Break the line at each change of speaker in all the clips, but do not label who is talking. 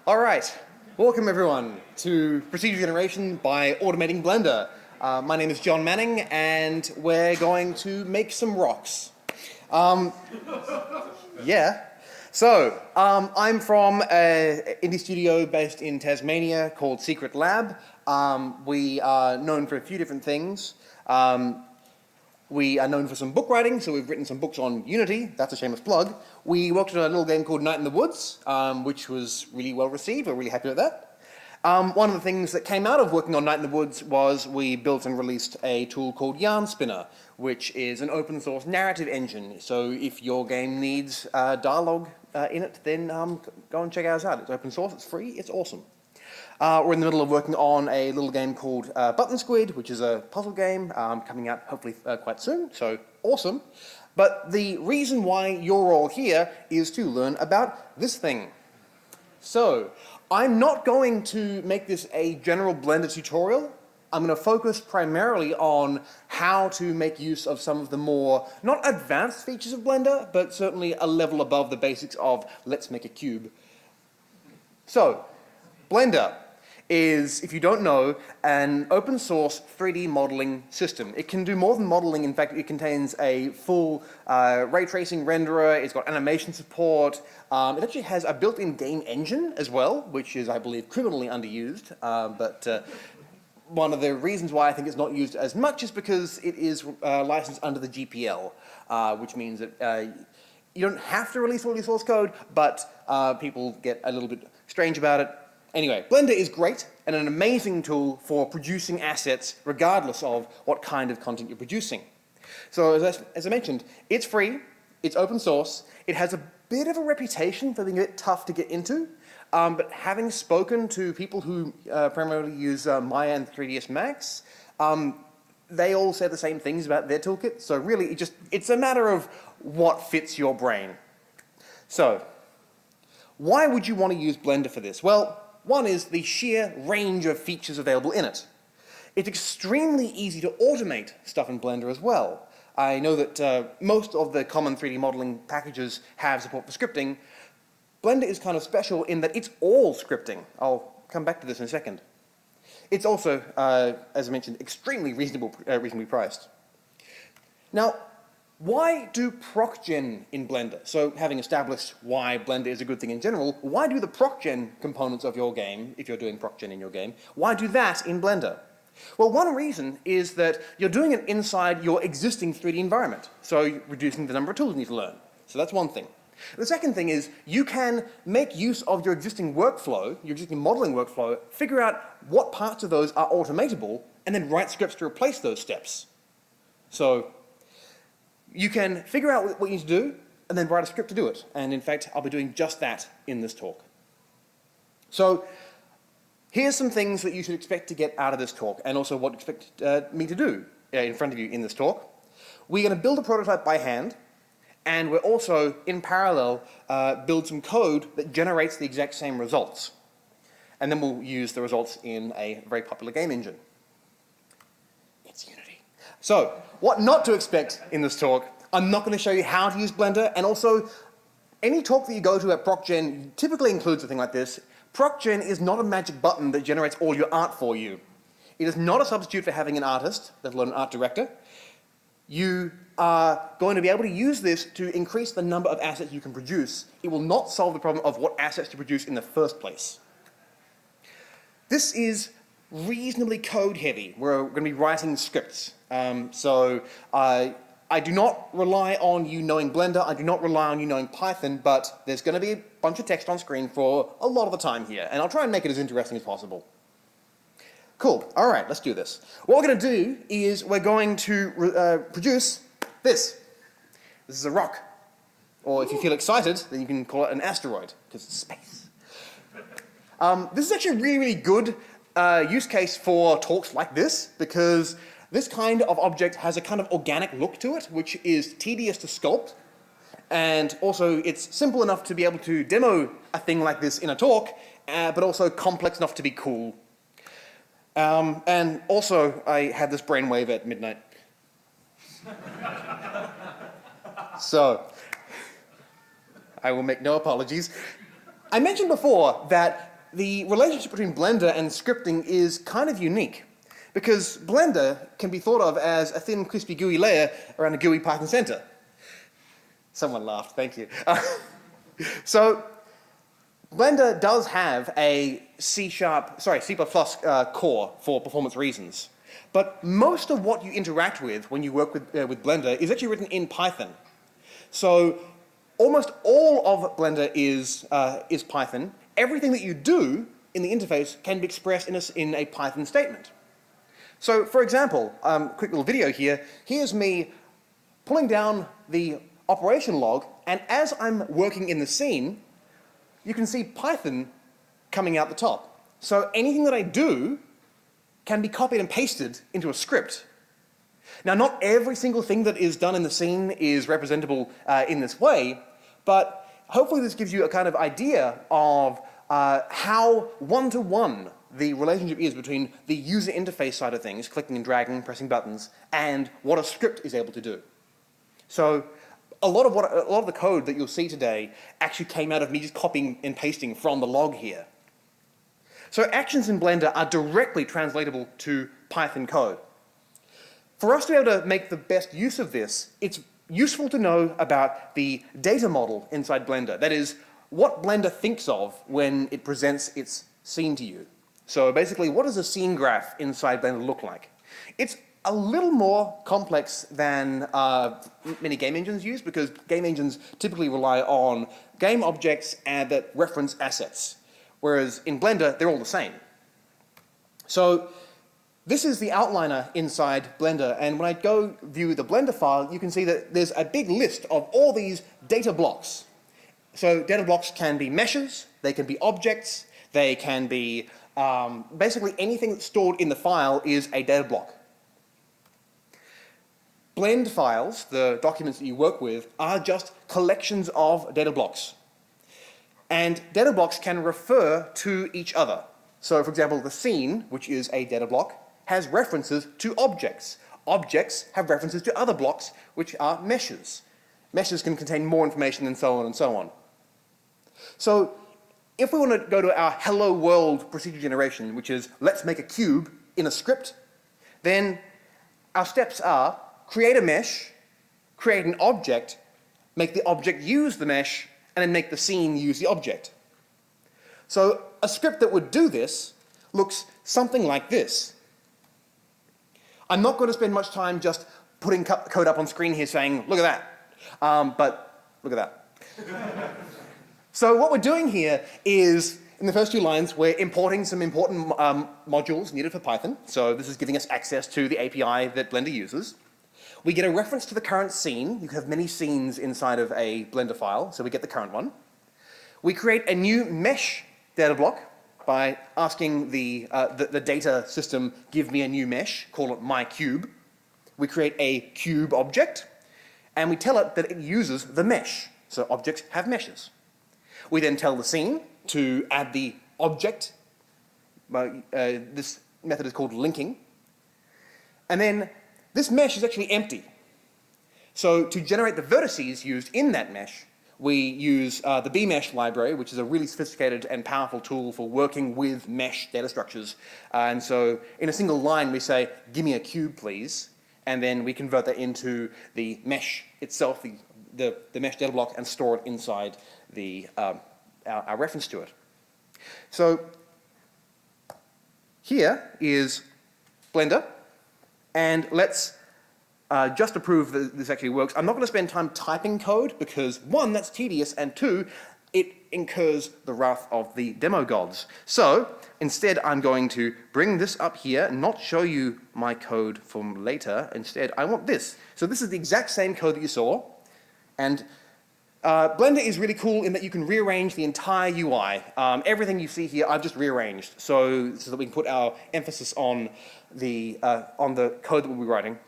All right, welcome everyone to Procedure Generation by Automating Blender. My name is John Manning, and we're going to make some rocks. Yeah. So, I'm from an indie studio based in Tasmania called Secret Lab. We are known for a few different things. We are known for some book writing, so we've written some books on Unity. That's a shameless plug. We worked on a little game called Night in the Woods, which was really well received. We're really happy with that. One of the things that came out of working on Night in the Woods was we built and released a tool called Yarn Spinner, which is an open source narrative engine. So if your game needs dialogue in it, then go and check ours out. It's open source, it's free, it's awesome. We're in the middle of working on a little game called Button Squid, which is a puzzle game coming out hopefully quite soon, so awesome. But the reason why you're all here is to learn about this thing. So, I'm not going to make this a general Blender tutorial. I'm going to focus primarily on how to make use of some of the more, not advanced features of Blender, but certainly a level above the basics of let's make a cube. So, Blender is, if you don't know, an open source 3D modeling system. It can do more than modeling. In fact, it contains a full ray tracing renderer. It's got animation support. It actually has a built-in game engine as well, which is, I believe, criminally underused. But one of the reasons why I think it's not used as much is because it is licensed under the GPL, which means that you don't have to release all your source code, but people get a little bit strange about it. Anyway, Blender is great and an amazing tool for producing assets regardless of what kind of content you're producing. So as I mentioned, it's free, it's open source, it has a bit of a reputation for being a bit tough to get into, but having spoken to people who primarily use Maya and 3ds Max, they all say the same things about their toolkit, so really it's a matter of what fits your brain. So, why would you want to use Blender for this? Well, one is the sheer range of features available in it. It's extremely easy to automate stuff in Blender as well. I know that most of the common 3D modeling packages have support for scripting. Blender is kind of special in that it's all scripting. I'll come back to this in a second. It's also, as I mentioned, extremely reasonably priced. Now, why do ProcGen in Blender? So having established why Blender is a good thing in general, why do the ProcGen components of your game, if you're doing ProcGen in your game, why do that in Blender? Well, one reason is that you're doing it inside your existing 3D environment, so you're reducing the number of tools you need to learn. So that's one thing. The second thing is you can make use of your existing workflow, your existing modeling workflow, figure out what parts of those are automatable, and then write scripts to replace those steps. So you can figure out what you need to do, and then write a script to do it. And in fact, I'll be doing just that in this talk. So here's some things that you should expect to get out of this talk, and also what to expect me to do in front of you in this talk. We're going to build a prototype by hand, and we're also, in parallel, build some code that generates the exact same results. And then we'll use the results in a very popular game engine. It's Unity. So, what not to expect in this talk, I'm not going to show you how to use Blender, and also, any talk that you go to at ProcGen typically includes a thing like this. ProcGen is not a magic button that generates all your art for you. It is not a substitute for having an artist, let alone an art director. You are going to be able to use this to increase the number of assets you can produce. It will not solve the problem of what assets to produce in the first place. This is reasonably code heavy. We're going to be writing scripts. So I do not rely on you knowing Blender, I do not rely on you knowing Python, but there's going to be a bunch of text on screen for a lot of the time here, and I'll try and make it as interesting as possible. Cool, alright, let's do this. What we're going to do is we're going to produce this. This is a rock. Or if you feel excited, then you can call it an asteroid, because it's space. This is actually a really, really good use case for talks like this, because this kind of object has a kind of organic look to it, which is tedious to sculpt, and also it's simple enough to be able to demo a thing like this in a talk, but also complex enough to be cool. And also, I had this brainwave at midnight. So, I will make no apologies. I mentioned before that the relationship between Blender and scripting is kind of unique, because Blender can be thought of as a thin, crispy, gooey layer around a gooey Python center. Someone laughed, thank you. So Blender does have a C++ core for performance reasons. But most of what you interact with when you work with Blender is actually written in Python. So almost all of Blender is Python. Everything that you do in the interface can be expressed in a Python statement. So for example, quick little video here. Here's me pulling down the operation log, and as I'm working in the scene, you can see Python coming out the top. So anything that I do can be copied and pasted into a script. Now, not every single thing that is done in the scene is representable in this way, but hopefully this gives you a kind of idea of how one-to-one the relationship is between the user interface side of things, clicking and dragging, pressing buttons, and what a script is able to do. So a lot of the code that you'll see today actually came out of me just copying and pasting from the log here. So actions in Blender are directly translatable to Python code. For us to be able to make the best use of this, it's useful to know about the data model inside Blender. That is, what Blender thinks of when it presents its scene to you. So basically, what does a scene graph inside Blender look like? It's a little more complex than many game engines use, because game engines typically rely on game objects that reference assets. Whereas in Blender, they're all the same. So this is the outliner inside Blender, and when I go view the Blender file, you can see that there's a big list of all these data blocks. So data blocks can be meshes, they can be objects, they can be basically anything that's stored in the file is a data block. Blend files, the documents that you work with, are just collections of data blocks. And data blocks can refer to each other. So for example, the scene, which is a data block, has references to objects. Objects have references to other blocks, which are meshes. Meshes can contain more information and so on and so on. So if we want to go to our hello world procedure generation, which is let's make a cube in a script, then our steps are create a mesh, create an object, make the object use the mesh, and then make the scene use the object. So a script that would do this looks something like this. I'm not going to spend much time just putting code up on screen here saying, look at that. But look at that. So what we're doing here is, in the first 2 lines, we're importing some important modules needed for Python. So this is giving us access to the API that Blender uses. We get a reference to the current scene. You can have many scenes inside of a Blender file, so we get the current one. We create a new mesh data block by asking the data system, give me a new mesh, call it my cube. We create a cube object, and we tell it that it uses the mesh. So objects have meshes. We then tell the scene to add the object. This method is called linking. And then this mesh is actually empty. So to generate the vertices used in that mesh, we use the bmesh library, which is a really sophisticated and powerful tool for working with mesh data structures. And so in a single line, we say, give me a cube, please. And then we convert that into the mesh itself, the mesh data block, and store it inside our reference to it. So here is Blender. And let's just to prove that this actually works, I'm not going to spend time typing code because 1, that's tedious, and 2, it incurs the wrath of the demo gods. So instead, I'm going to bring this up here and not show you my code from later. Instead, I want this. So this is the exact same code that you saw. And Blender is really cool in that you can rearrange the entire UI. Everything you see here, I've just rearranged so that we can put our emphasis on the code that we'll be writing.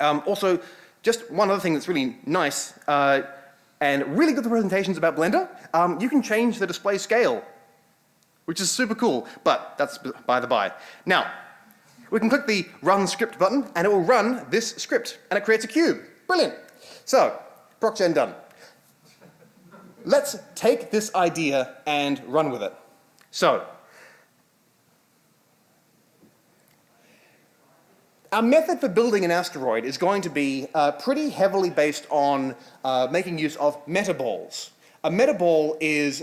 Also, just one other thing that's really nice and really good for presentations about Blender, you can change the display scale, which is super cool, but that's by the by. Now, we can click the Run Script button, and it will run this script, and it creates a cube. Brilliant. So, procgen done. Let's take this idea and run with it. So, our method for building an asteroid is going to be pretty heavily based on making use of metaballs. A metaball is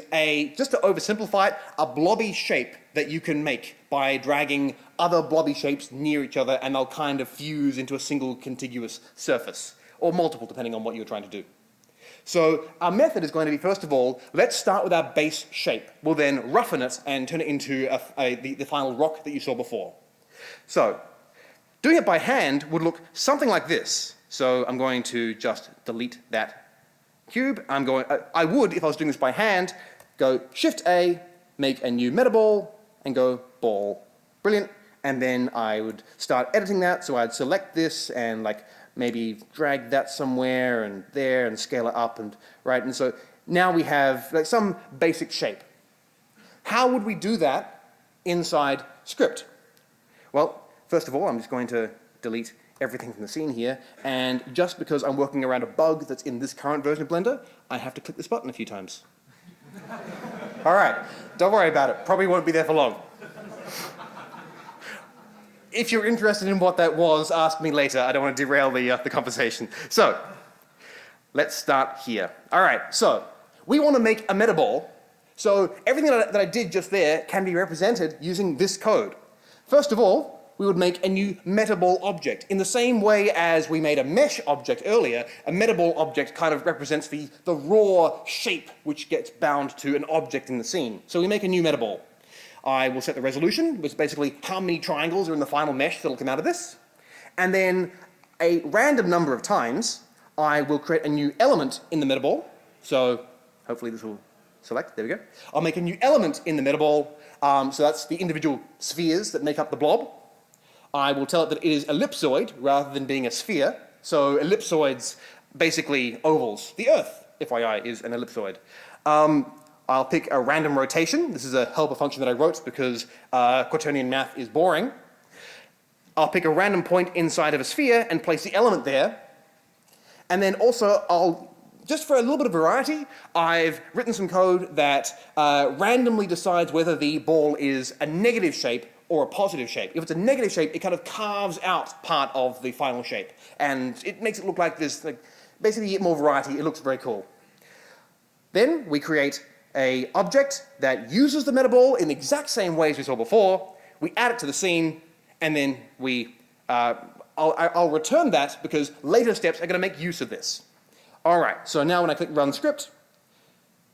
just to oversimplify it, a blobby shape that you can make by dragging other blobby shapes near each other, and they'll kind of fuse into a single contiguous surface, or multiple depending on what you're trying to do. So our method is going to be, first of all, let's start with our base shape. We'll then roughen it and turn it into the final rock that you saw before. So doing it by hand would look something like this. So I'm going to just delete that cube. I would, if I was doing this by hand, go Shift-A, make a new metaball, and go ball. Brilliant. And then I would start editing that. So I'd select this and maybe drag that somewhere and there and scale it up and right. And so now we have some basic shape. How would we do that inside script? Well, first of all, I'm just going to delete everything from the scene here, and just because I'm working around a bug that's in this current version of Blender, I have to click this button a few times. All right, don't worry about it. Probably won't be there for long. If you're interested in what that was, ask me later. I don't want to derail the conversation. So, let's start here. All right, so we want to make a metaball. So everything that I did just there can be represented using this code. First of all, we would make a new metaball object. In the same way as we made a mesh object earlier, a metaball object kind of represents the raw shape which gets bound to an object in the scene. So we make a new metaball. I will set the resolution, which is basically how many triangles are in the final mesh that'll come out of this. And then a random number of times, I will create a new element in the metaball. So hopefully this will select, there we go. I'll make a new element in the metaball. So that's the individual spheres that make up the blob. I will tell it that it is ellipsoid rather than being a sphere. So ellipsoids, basically ovals. The Earth, FYI, is an ellipsoid. I'll pick a random rotation. This is a helper function that I wrote because quaternion math is boring. I'll pick a random point inside of a sphere and place the element there. And then also, just for a little bit of variety, I've written some code that randomly decides whether the ball is a negative shape or a positive shape. If it's a negative shape, it kind of carves out part of the final shape. And it makes it look like this, basically you get more variety, it looks very cool. Then we create an object that uses the metaball in the exact same way as we saw before. We add it to the scene, and then I'll return that because later steps are going to make use of this. All right, so now when I click Run Script,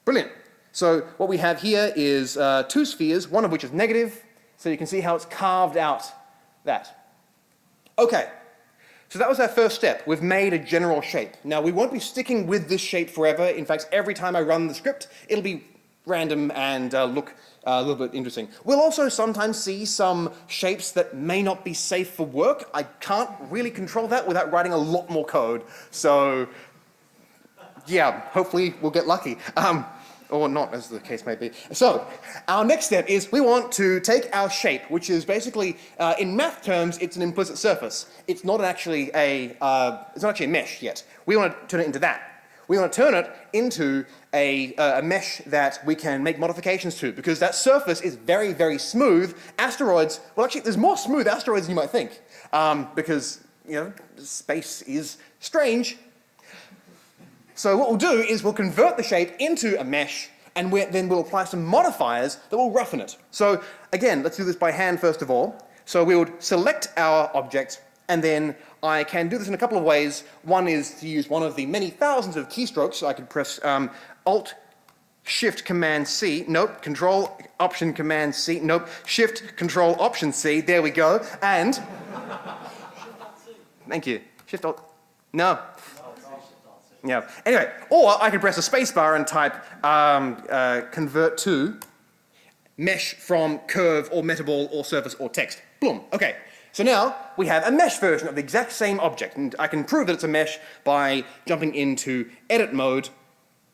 brilliant. So what we have here is two spheres, one of which is negative, so you can see how it's carved out that. Okay, so that was our first step. We've made a general shape. Now we won't be sticking with this shape forever. In fact, every time I run the script, it'll be random and look a little bit interesting. We'll also sometimes see some shapes that may not be safe for work. I can't really control that without writing a lot more code. So yeah, hopefully we'll get lucky. Or not, as the case may be. So, our next step is we want to take our shape, which is basically, in math terms, it's an implicit surface. It's not actually a mesh yet. We want to turn it into that. We want to turn it into a mesh that we can make modifications to, because that surface is very, very smooth. Asteroids, well actually, there's more smooth asteroids than you might think, because, space is strange. So what we'll do is we'll convert the shape into a mesh, and then we'll apply some modifiers that will roughen it. So again, let's do this by hand first of all. So we would select our object, and then I can do this in a couple of ways. One is to use one of the many thousands of keystrokes. So I could press Alt, Shift, Command, C. Nope. Control, Option, Command, C. Nope. Shift, Control, Option, C. There we go. And thank you. Shift, Alt. No. Yeah. Anyway, or I could press a spacebar and type convert to mesh from curve or metaball or surface or text. Boom. Okay. So now we have a mesh version of the exact same object, and I can prove that it's a mesh by jumping into edit mode.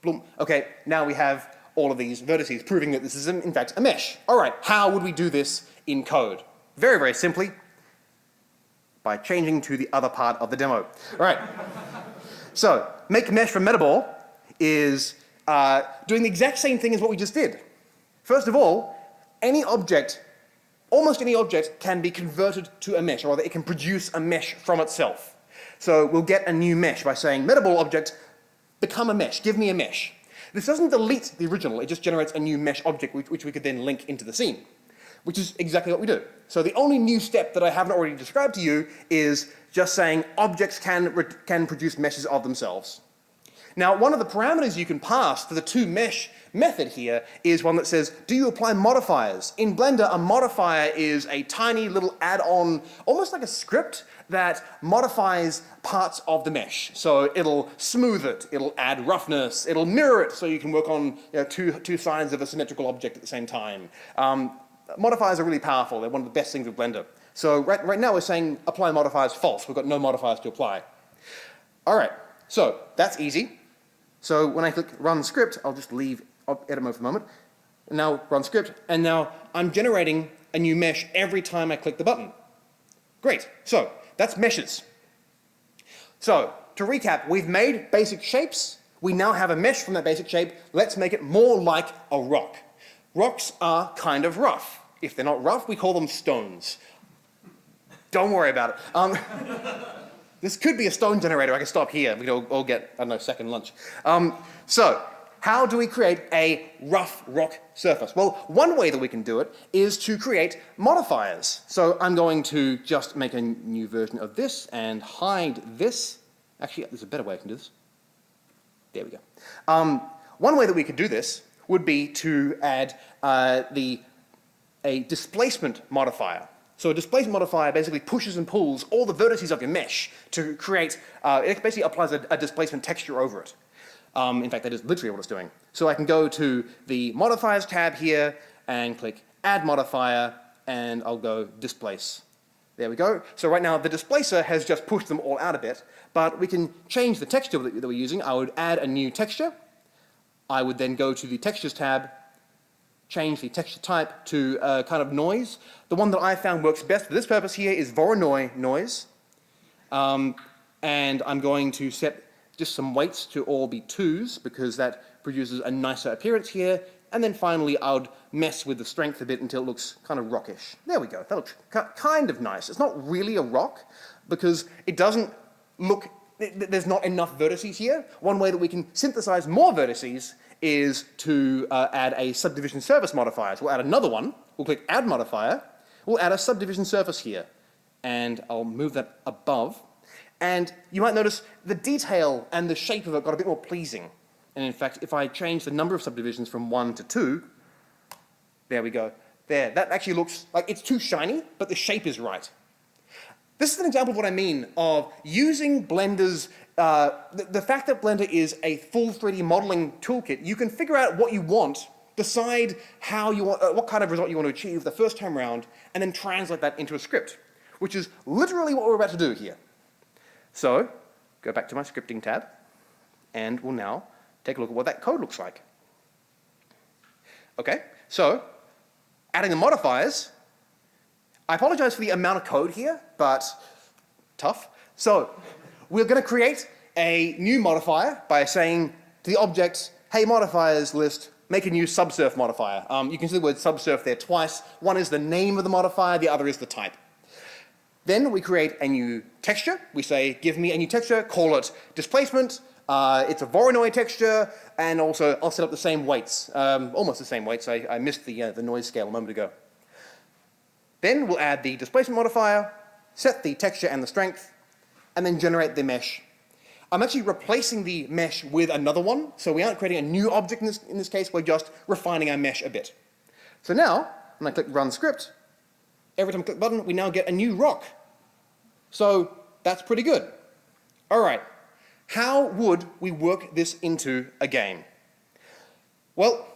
Boom. Okay. Now we have all of these vertices, proving that this is in fact a mesh. All right. How would we do this in code? Very, very simply, by changing to the other part of the demo. All right. So, make mesh from metaball is doing the exact same thing as what we just did. First of all, any object, almost any object, can be converted to a mesh, or rather it can produce a mesh from itself. So we'll get a new mesh by saying metaball object, become a mesh, give me a mesh. This doesn't delete the original, it just generates a new mesh object which we could then link into the scene, which is exactly what we do. So the only new step that I haven't already described to you is just saying objects can produce meshes of themselves. Now, one of the parameters you can pass to the toMesh method here is one that says, do you apply modifiers? In Blender, a modifier is a tiny little add-on, almost like a script, that modifies parts of the mesh. So it'll smooth it, it'll add roughness, it'll mirror it so you can work on two sides of a symmetrical object at the same time. Modifiers are really powerful. They're one of the best things with Blender. So right now we're saying apply modifiers false. We've got no modifiers to apply. All right, so that's easy. So when I click run script, I'll just leave edit mode for a moment. Now run script, and now I'm generating a new mesh every time I click the button. Great, so that's meshes. So to recap, we've made basic shapes. We now have a mesh from that basic shape. Let's make it more like a rock. Rocks are kind of rough. If they're not rough, we call them stones. Don't worry about it. This could be a stone generator. I can stop here. We could all get, I don't know, second lunch. So how do we create a rough rock surface? Well, one way that we can do it is to create modifiers. So I'm going to just make a new version of this and hide this. Actually, there's a better way I can do this. There we go. One way that we could do this would be to add a displacement modifier. So a displacement modifier basically pushes and pulls all the vertices of your mesh to create, it basically applies a displacement texture over it. In fact, that is literally what it's doing. So I can go to the modifiers tab here and click add modifier, and I'll go displace. There we go. So right now the displacer has just pushed them all out a bit, but we can change the texture that we're using. I would add a new texture. I would then go to the Textures tab, change the texture type to kind of noise. The one that I found works best for this purpose here is Voronoi noise. And I'm going to set just some weights to all be 2s because that produces a nicer appearance here. And then finally, I would mess with the strength a bit until it looks kind of rockish. There we go. That looks kind of nice. It's not really a rock because it doesn't look, there's not enough vertices here. One way that we can synthesize more vertices is to add a subdivision surface modifier. So we'll add another one. We'll click add modifier. We'll add a subdivision surface here. And I'll move that above. And you might notice the detail and the shape of it got a bit more pleasing. And in fact, if I change the number of subdivisions from 1 to 2, there we go. There, that actually looks like it's too shiny, but the shape is right. This is an example of what I mean of using Blender's, the fact that Blender is a full 3D modeling toolkit. You can figure out what you want, decide how you want, what kind of result you want to achieve the first time around, and then translate that into a script, which is literally what we're about to do here. So, go back to my scripting tab, and we'll now take a look at what that code looks like. Okay, so, adding the modifiers. I apologize for the amount of code here, but tough. So, we're going to create a new modifier by saying to the object, hey modifiers list, make a new subsurf modifier. You can see the word subsurf there twice. One is the name of the modifier, the other is the type. Then we create a new texture. We say, give me a new texture, call it displacement. It's a Voronoi texture, and also I'll set up the same weights, almost the same weights. I missed the noise scale a moment ago. Then we'll add the displacement modifier, set the texture and the strength, and then generate the mesh. I'm actually replacing the mesh with another one, so we aren't creating a new object in this case, we're just refining our mesh a bit. So now, when I click run script, every time I click the button, we now get a new rock. So that's pretty good. All right, how would we work this into a game? Well,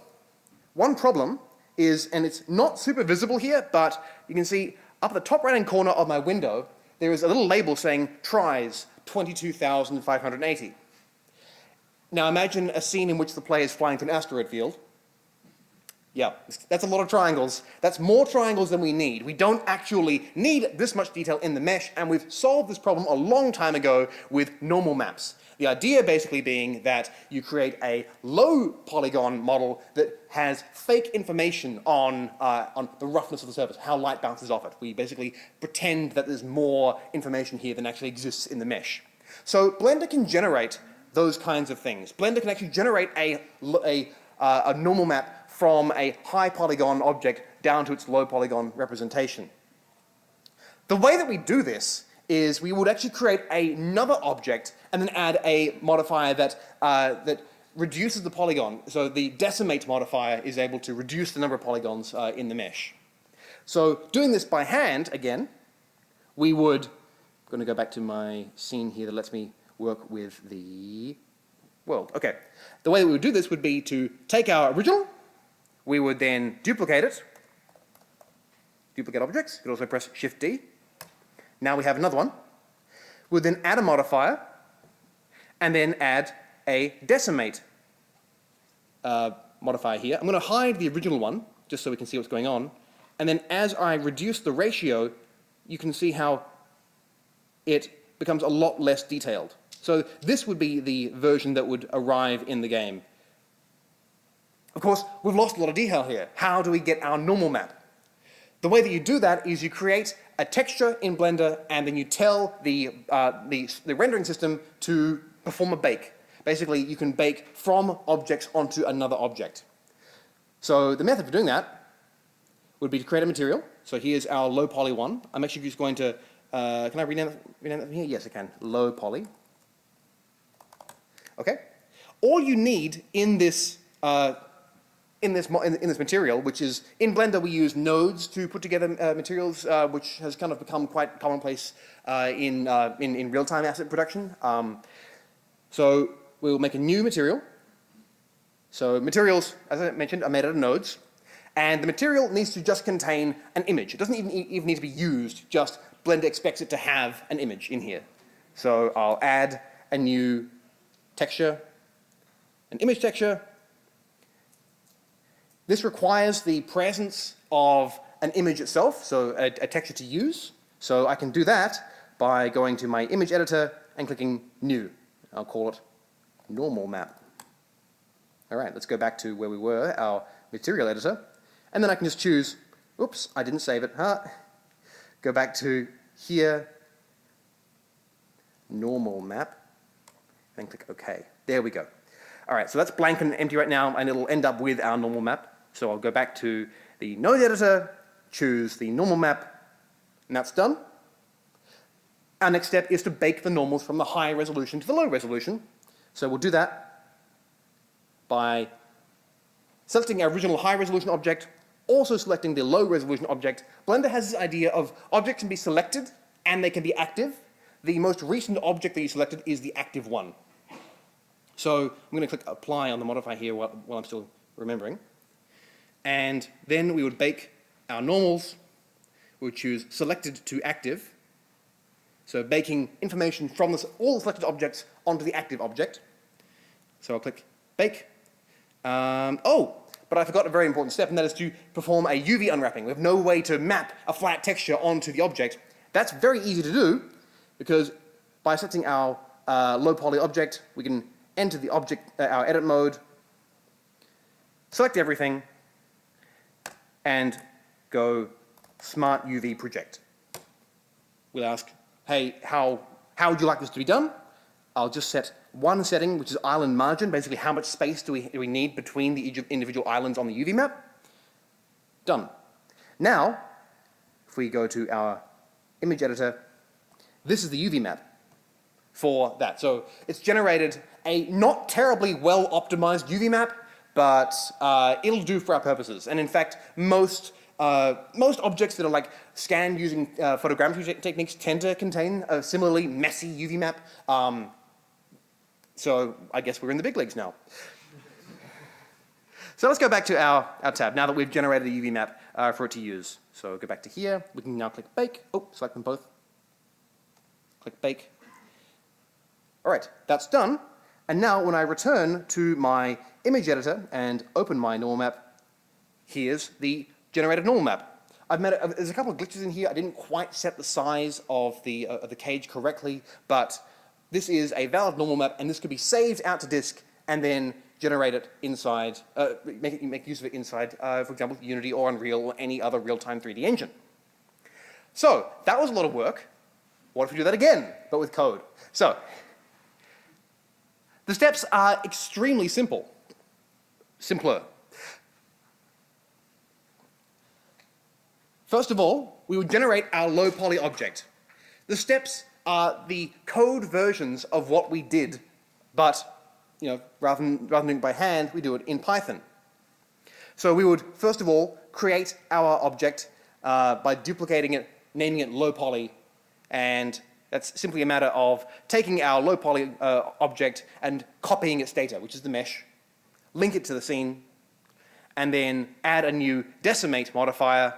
one problem is, and it's not super visible here, but you can see up at the top right-hand corner of my window, there is a little label saying tries 22,580. Now imagine a scene in which the player is flying to an asteroid field. Yeah, that's a lot of triangles. That's more triangles than we need. We don't actually need this much detail in the mesh, and we've solved this problem a long time ago with normal maps. The idea basically being that you create a low polygon model that has fake information on the roughness of the surface, how light bounces off it. We basically pretend that there's more information here than actually exists in the mesh. So Blender can generate those kinds of things. Blender can actually generate a normal map from a high polygon object down to its low polygon representation. The way that we do this is we would actually create another object and then add a modifier that reduces the polygon. So the decimate modifier is able to reduce the number of polygons in the mesh. So doing this by hand, again, we would, I'm going to go back to my scene here that lets me work with the world. Okay, the way that we would do this would be to take our original, we would then duplicate it, duplicate objects, you could also press Shift-D. Now we have another one. We'll then add a modifier, and then add a decimate modifier here. I'm going to hide the original one, just so we can see what's going on. And then as I reduce the ratio, you can see how it becomes a lot less detailed. So this would be the version that would arrive in the game. Of course, we've lost a lot of detail here. How do we get our normal map? The way that you do that is you create a texture in Blender, and then you tell the rendering system to perform a bake. Basically, you can bake from objects onto another object. So the method for doing that would be to create a material. So here's our low poly one. I'm actually just going to, can I rename that from here? Yes, I can. Low poly. Okay. All you need in this material, which is, in Blender we use nodes to put together materials, which has kind of become quite commonplace in real-time asset production. So we'll make a new material. So materials, as I mentioned, are made out of nodes. And the material needs to just contain an image. It doesn't even need to be used, just Blender expects it to have an image in here. So I'll add a new texture, an image texture. This requires the presence of an image itself, so a texture to use. So I can do that by going to my image editor and clicking New. I'll call it Normal Map. All right, let's go back to where we were, our material editor. And then I can just choose, oops, I didn't save it. Go back to here, Normal Map, and click OK. There we go. All right, so that's blank and empty right now, and it'll end up with our normal map. So I'll go back to the node editor, choose the normal map, and that's done. Our next step is to bake the normals from the high resolution to the low resolution. So we'll do that by selecting our original high resolution object, also selecting the low resolution object. Blender has this idea of objects can be selected and they can be active. The most recent object that you selected is the active one. So I'm going to click Apply on the modifier here while I'm still remembering. And then we would bake our normals. We would choose Selected to Active. So baking information from all the selected objects onto the active object. So I'll click Bake. But I forgot a very important step, and that is to perform a UV unwrapping. We have no way to map a flat texture onto the object. That's very easy to do, because by selecting our low poly object, we can enter the object, our edit mode, select everything, and go Smart UV Project. We'll ask, hey, how would you like this to be done? I'll just set one setting, which is island margin, basically how much space do we need between the individual islands on the UV map. Done. Now, if we go to our image editor, this is the UV map for that. So it's generated a not terribly well optimized UV map, but it'll do for our purposes. And in fact, most objects that are like scanned using photogrammetry techniques tend to contain a similarly messy UV map. So I guess we're in the big leagues now. So let's go back to our tab now that we've generated a UV map for it to use. So go back to here. We can now click Bake. Oh, select them both. Click Bake. All right, that's done. And now when I return to my image editor and open my normal map, here's the generated normal map. There's a couple of glitches in here. I didn't quite set the size of the cage correctly, but this is a valid normal map, and this could be saved out to disk and then generate it inside, make use of it inside, for example, Unity or Unreal or any other real-time 3D engine. So that was a lot of work. What if we do that again, but with code? So the steps are extremely simple. Simpler. First of all, we would generate our low poly object. The steps are the code versions of what we did, but rather than doing it by hand, we do it in Python. So we would, first of all, create our object by duplicating it, naming it low poly, and that's simply a matter of taking our low poly object and copying its data, which is the mesh, link it to the scene, and then add a new decimate modifier,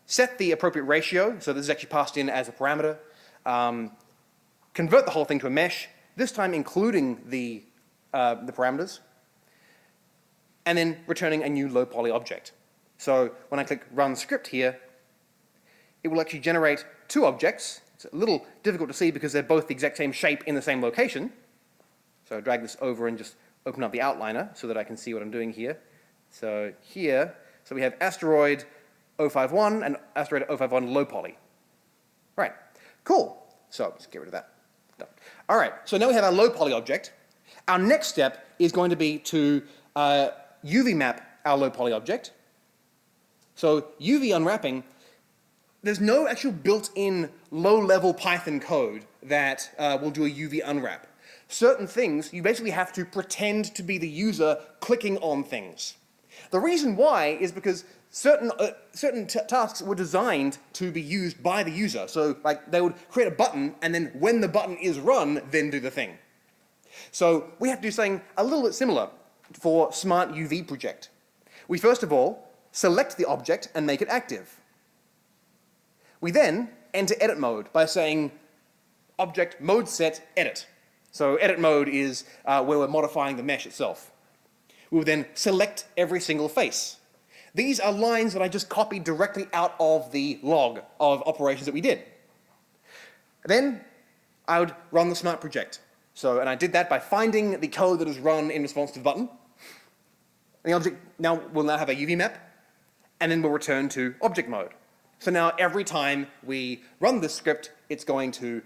set the appropriate ratio, so this is actually passed in as a parameter, convert the whole thing to a mesh, this time including the parameters, and then returning a new low poly object. So when I click run script here, it will actually generate two objects. It's a little difficult to see because they're both the exact same shape in the same location. So I drag this over and just open up the outliner so that I can see what I'm doing here. So here, we have asteroid 051 and asteroid 051 low poly. Right, cool. So let's get rid of that. Done. All right, so now we have our low poly object. Our next step is going to be to UV map our low poly object. So UV unwrapping, there's no actual built-in low-level Python code that will do a UV unwrap. Certain things, you basically have to pretend to be the user clicking on things. The reason why is because certain tasks were designed to be used by the user. So like they would create a button, and then when the button is run, then do the thing. So we have to do something a little bit similar for Smart UV project. We first of all select the object and make it active. We then enter edit mode by saying object mode set edit. So edit mode is where we're modifying the mesh itself. We will then select every single face. These are lines that I just copied directly out of the log of operations that we did. Then I would run the Smart project. And I did that by finding the code that is run in response to the button. And the object will now have a UV map, and then we'll return to object mode. So now every time we run this script, it's going to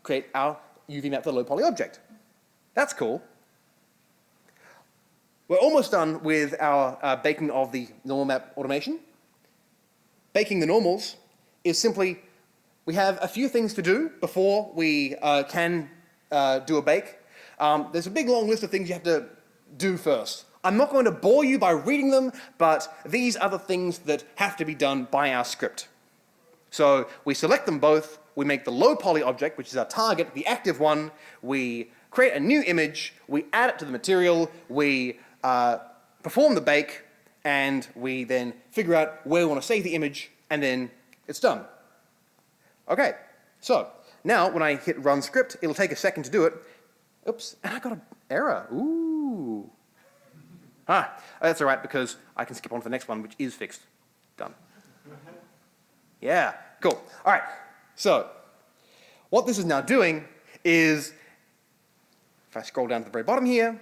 create our UV map for the low poly object. That's cool. We're almost done with our baking of the normal map automation. Baking the normals is simply, we have a few things to do before we can do a bake. There's a big long list of things you have to do first. I'm not going to bore you by reading them, but these are the things that have to be done by our script. So we select them both, we make the low poly object, which is our target, the active one, we create a new image, we add it to the material, we perform the bake, and we then figure out where we want to save the image, and then it's done. Okay, so now when I hit run script, it'll take a second to do it. Oops, and I got an error. Ooh. That's all right, because I can skip on to the next one, which is fixed. Done. Yeah, cool. All right, so what this is now doing is, if I scroll down to the very bottom here,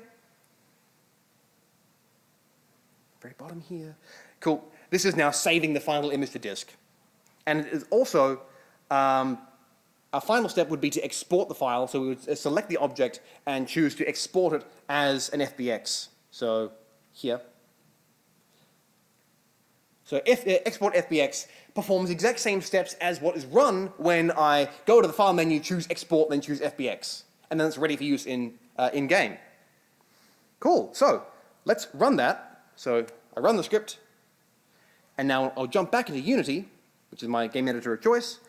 cool. This is now saving the final image to disk. And it is also, our final step would be to export the file, so we would select the object and choose to export it as an FBX. So here. So export FBX performs the exact same steps as what is run when I go to the file menu, choose export, then choose FBX. And then it's ready for use in-game. Cool, so let's run that. So I run the script, and now I'll jump back into Unity, which is my game editor of choice.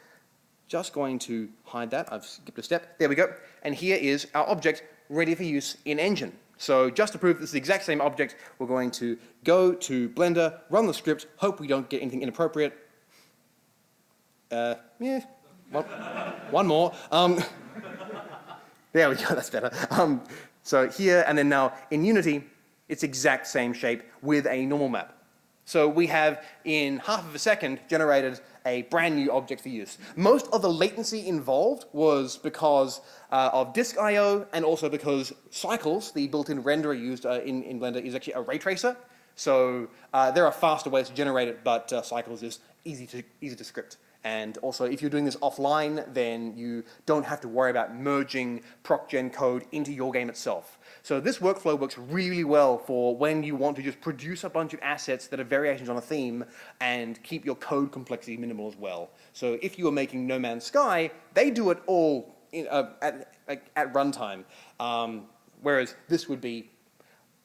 Just going to hide that, I've skipped a step. There we go. And here is our object ready for use in Engine. So just to prove this is the exact same object, we're going to go to Blender, run the script, hope we don't get anything inappropriate. One more. There we go, that's better. So here, and then now in Unity, it's exact same shape with a normal map. So we have, in half of a second, generated a brand new object for use. Most of the latency involved was because of disk I/O, and also because Cycles, the built-in renderer used in Blender, is actually a ray tracer. So there are faster ways to generate it, but Cycles is easy to script. And also, if you're doing this offline, then you don't have to worry about merging proc-gen code into your game itself. So this workflow works really well for when you want to just produce a bunch of assets that are variations on a theme and keep your code complexity minimal as well. So if you are making No Man's Sky, they do it all at runtime, whereas this would be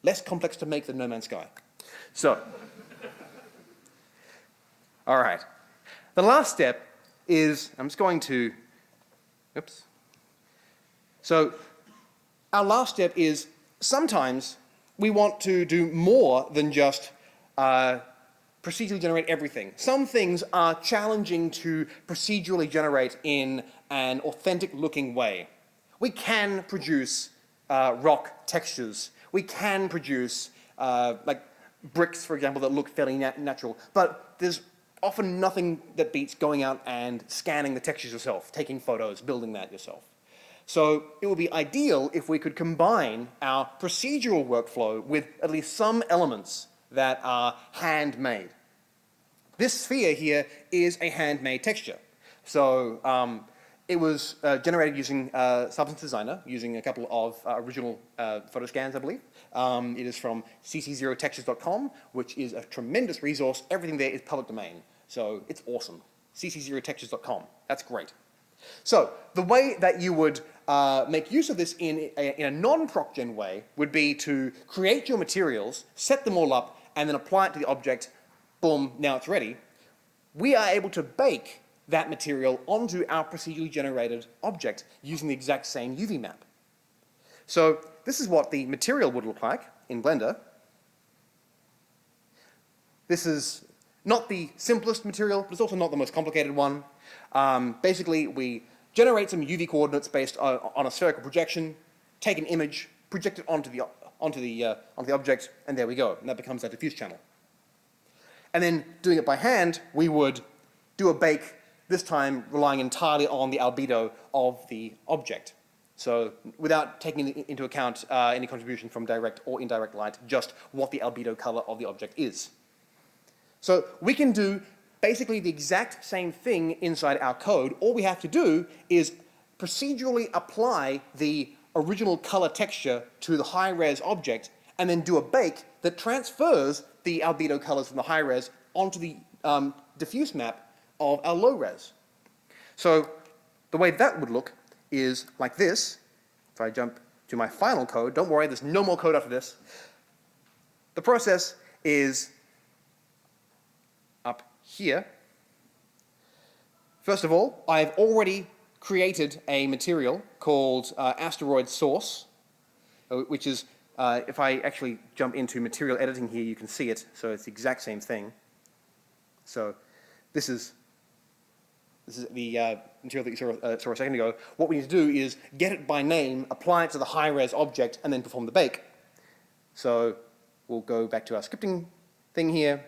less complex to make than No Man's Sky. So, all right. The last step is, I'm just going to, oops. So our last step is sometimes we want to do more than just procedurally generate everything. Some things are challenging to procedurally generate in an authentic looking way. We can produce rock textures. We can produce like bricks, for example, that look fairly natural, but there's often nothing that beats going out and scanning the textures yourself, taking photos, building that yourself. So it would be ideal if we could combine our procedural workflow with at least some elements that are handmade. This sphere here is a handmade texture. So it was generated using Substance Designer, using a couple of original photo scans, I believe. It is from cc0textures.com, which is a tremendous resource. Everything there is public domain. So it's awesome. cc0textures.com. That's great. So the way that you would make use of this in a non-proc-gen way would be to create your materials, set them all up, and then apply it to the object. Boom, now it's ready. We are able to bake that material onto our procedurally generated object using the exact same UV map. So this is what the material would look like in Blender. This is not the simplest material, but it's also not the most complicated one. Basically, we generate some UV coordinates based on a spherical projection, take an image, project it onto the object, and there we go. And that becomes our diffuse channel. And then doing it by hand, we would do a bake, this time relying entirely on the albedo of the object. So without taking into account any contribution from direct or indirect light, just what the albedo color of the object is. So we can do basically the exact same thing inside our code. All we have to do is procedurally apply the original color texture to the high-res object and then do a bake that transfers the albedo colors from the high-res onto the diffuse map of our low-res. So the way that would look is like this. If I jump to my final code, don't worry, there's no more code after this. The process is up here. First of all, I've already created a material called asteroid source, which is, if I actually jump into material editing here, you can see it, so it's the exact same thing. So this is the material that you saw a second ago. What we need to do is get it by name, apply it to the high-res object, and then perform the bake. So we'll go back to our scripting thing here.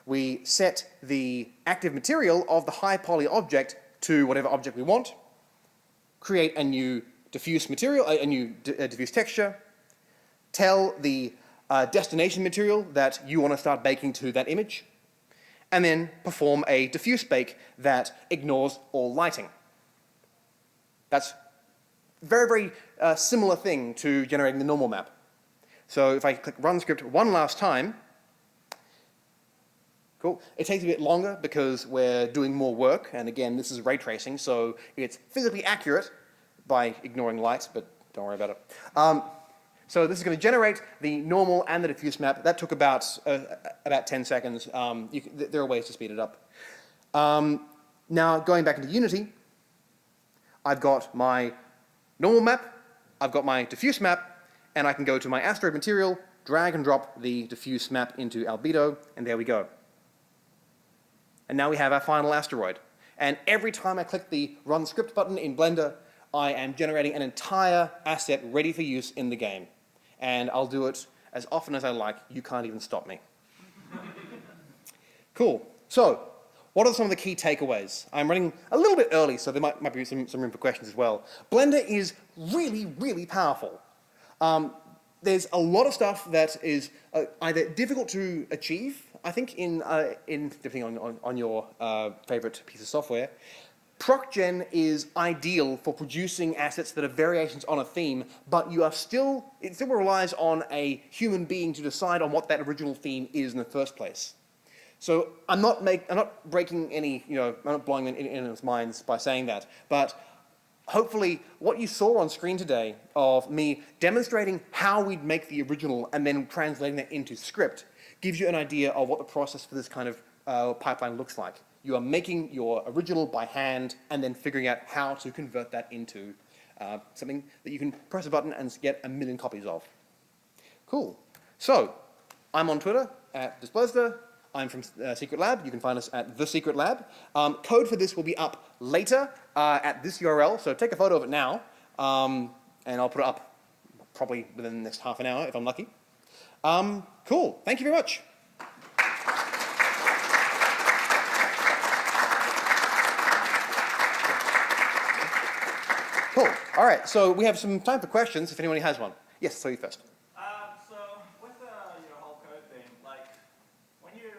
We set the active material of the high poly object to whatever object we want, create a new diffuse material, a new diffuse texture, tell the destination material that you want to start baking to that image, and then perform a diffuse bake that ignores all lighting. That's a very, very similar thing to generating the normal map. So if I click run script one last time, cool. It takes a bit longer because we're doing more work, and again, this is ray tracing, so it's physically accurate by ignoring light, but don't worry about it. So this is going to generate the normal and the diffuse map. That took about 10 seconds. There are ways to speed it up. Now, going back into Unity, I've got my normal map, I've got my diffuse map, and I can go to my asteroid material, drag and drop the diffuse map into albedo, and there we go. And now we have our final asteroid. And every time I click the Run Script button in Blender, I am generating an entire asset ready for use in the game. And I'll do it as often as I like. You can't even stop me. Cool. So, what are some of the key takeaways? I'm running a little bit early, so there might be some room for questions as well. Blender is really, really powerful. There's a lot of stuff that is either difficult to achieve, I think, depending on your favorite piece of software. ProcGen is ideal for producing assets that are variations on a theme, but it still relies on a human being to decide on what that original theme is in the first place. So I'm not breaking any, I'm not blowing anyone's minds by saying that, but hopefully what you saw on screen today of me demonstrating how we'd make the original and then translating that into script gives you an idea of what the process for this kind of pipeline looks like. You are making your original by hand and then figuring out how to convert that into something that you can press a button and get 1 million copies of. Cool. So, I'm on Twitter at Displester. I'm from Secret Lab. You can find us at The Secret Lab. Code for this will be up later at this URL, so take a photo of it now, and I'll put it up probably within the next half an hour if I'm lucky. Cool. Thank you very much. Cool. All right, so we have some time for questions if anyone has one. Yes, so you first.
So with your whole code thing, like when you're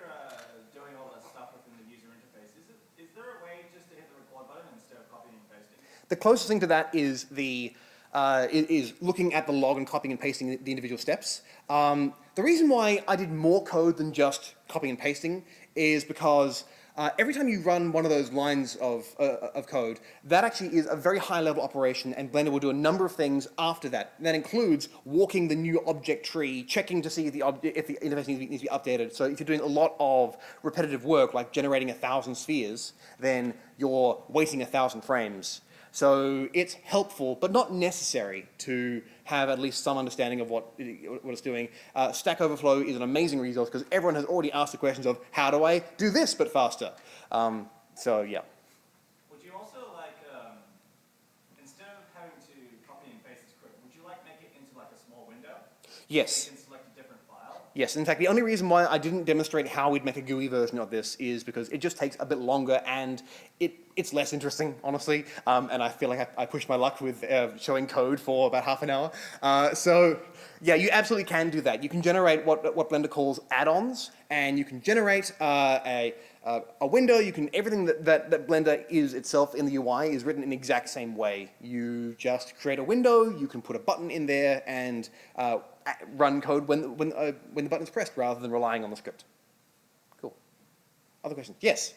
doing all that stuff within the user interface, is there a way just to hit the record button instead of copying and pasting?
The closest thing to that is is looking at the log and copying and pasting the individual steps. The reason why I did more code than just copying and pasting is because every time you run one of those lines of code, that actually is a very high-level operation, and Blender will do a number of things after that. That includes walking the new object tree, checking to see if the interface needs to be updated. So if you're doing a lot of repetitive work, like generating 1,000 spheres, then you're waiting 1,000 frames. So it's helpful, but not necessary, to have at least some understanding of what it's doing. Stack Overflow is an amazing resource because everyone has already asked the questions of, how do I do this but faster? So yeah.
Would you also instead of having to copy and paste the script, would you make it into a small window?
Yes.
So you can select a different file?
Yes, in fact, the only reason why I didn't demonstrate how we'd make a GUI version of this is because it just takes a bit longer and it's less interesting, honestly, and I feel like I pushed my luck with showing code for about half an hour. So, yeah, you absolutely can do that. You can generate what Blender calls add-ons, and you can generate a window. Everything that Blender is itself in the UI is written in the exact same way. You just create a window, you can put a button in there, and run code when the button's pressed, rather than relying on the script. Cool. Other questions? Yes?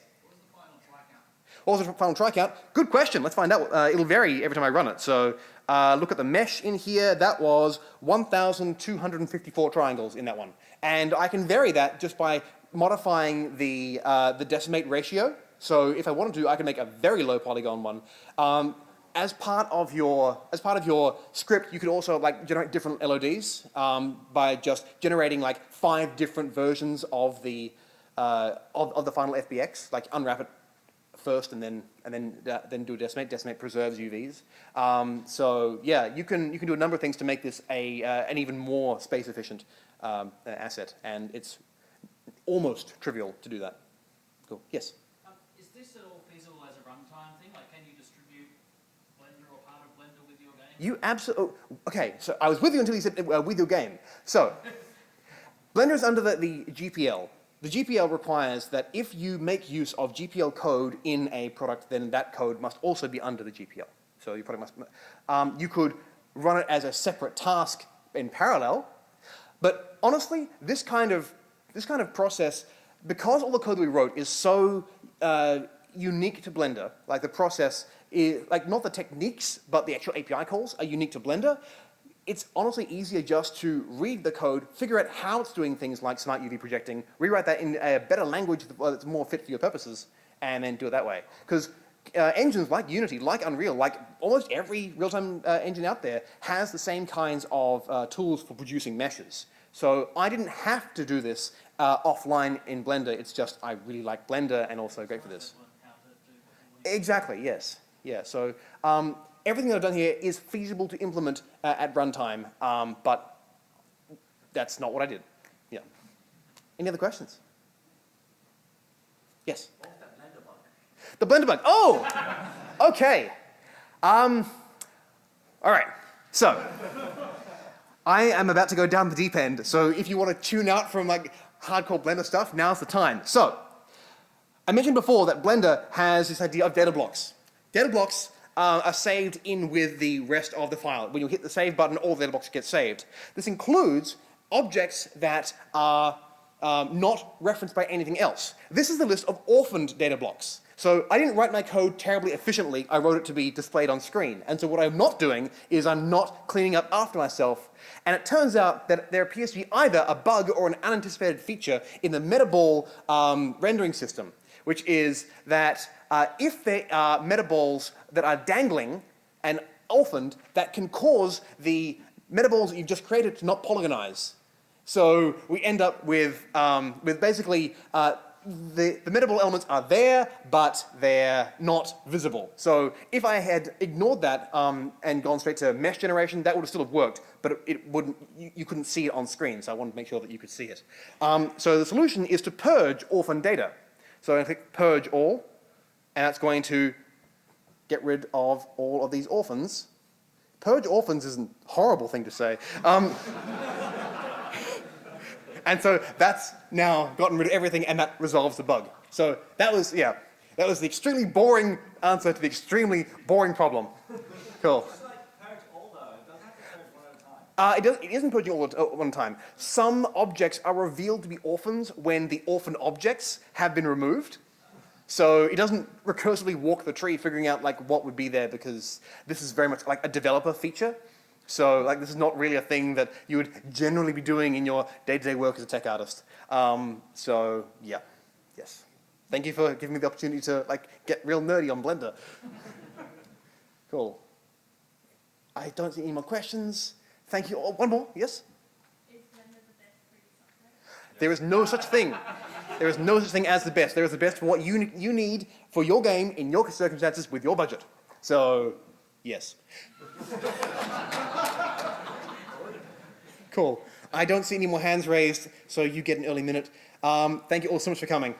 What was the final try count? Good question. Let's find out. It'll vary every time I run it. So look at the mesh in here. That was 1,254 triangles in that one. And I can vary that just by modifying the decimate ratio. So if I wanted to, I can make a very low polygon one. As part of your script, you could also generate different LODs by just generating 5 different versions of the final FBX, unwrap it first and then do a decimate. Decimate preserves UVs. So yeah, you can do a number of things to make this an even more space efficient asset, and it's almost trivial to do that. Cool. Yes.
Is this at all feasible as a runtime thing? Can you distribute Blender or part of Blender with your game?
You absolutely. Okay, so I was with you until you said with your game. So Blender is under the GPL. The GPL requires that if you make use of GPL code in a product, then that code must also be under the GPL. So your product must. You could run it as a separate task in parallel, but honestly, this kind of process, because all the code we wrote is so unique to Blender, the process is not the techniques, but the actual API calls are unique to Blender. It's honestly easier just to read the code, figure out how it's doing things like smart UV projecting, rewrite that in a better language that's more fit for your purposes, and then do it that way. Because engines like Unity, like Unreal, like almost every real-time engine out there has the same kinds of tools for producing meshes. So I didn't have to do this offline in Blender. It's just I really like Blender and also great for this. Exactly, yes. Yeah, so everything that I've done here is feasible to implement at runtime, but that's not what I did. Yeah. Any other questions? Yes.
What was that blender bug?
The Blender bug. Oh, okay. All right. So, I am about to go down the deep end. So if you want to tune out from like hardcore Blender stuff, now's the time. So, I mentioned before that Blender has this idea of data blocks. Data blocks are saved in with the rest of the file. When you hit the save button, all the data blocks get saved. This includes objects that are not referenced by anything else. This is the list of orphaned data blocks. So I didn't write my code terribly efficiently. I wrote it to be displayed on screen. And so what I'm not doing is I'm not cleaning up after myself. And it turns out that there appears to be either a bug or an unanticipated feature in the metaball rendering system, which is that if there are metaballs that are dangling and orphaned, that can cause the metaballs that you've just created to not polygonize. So we end up with basically the metaball elements are there, but they're not visible. So if I had ignored that and gone straight to mesh generation, that would have still have worked, but it wouldn't. You couldn't see it on screen. So I wanted to make sure that you could see it. So the solution is to purge orphan data. So I click purge all, and that's going to get rid of all of these orphans. Purge orphans is a horrible thing to say. And so that's now gotten rid of everything, and that resolves the bug. So that was the extremely boring answer to the extremely boring problem. Cool.
It's like purge all though. It doesn't have to purge one at a time.
It isn't purging all at one time. Some objects are revealed to be orphans when the orphan objects have been removed. So it doesn't recursively walk the tree figuring out like what would be there, because this is very much like a developer feature. So like this is not really a thing that you would generally be doing in your day-to-day work as a tech artist. So yeah, yes. Thank you for giving me the opportunity to like get real nerdy on Blender. Cool. I don't see any more questions. Thank you. Oh, one more, yes?
Is Blender the best 3D software?
There is no such thing. There is no such thing as the best. There is the best for what you need for your game in your circumstances with your budget. So, yes. Cool. I don't see any more hands raised, so you get an early minute. Thank you all so much for coming.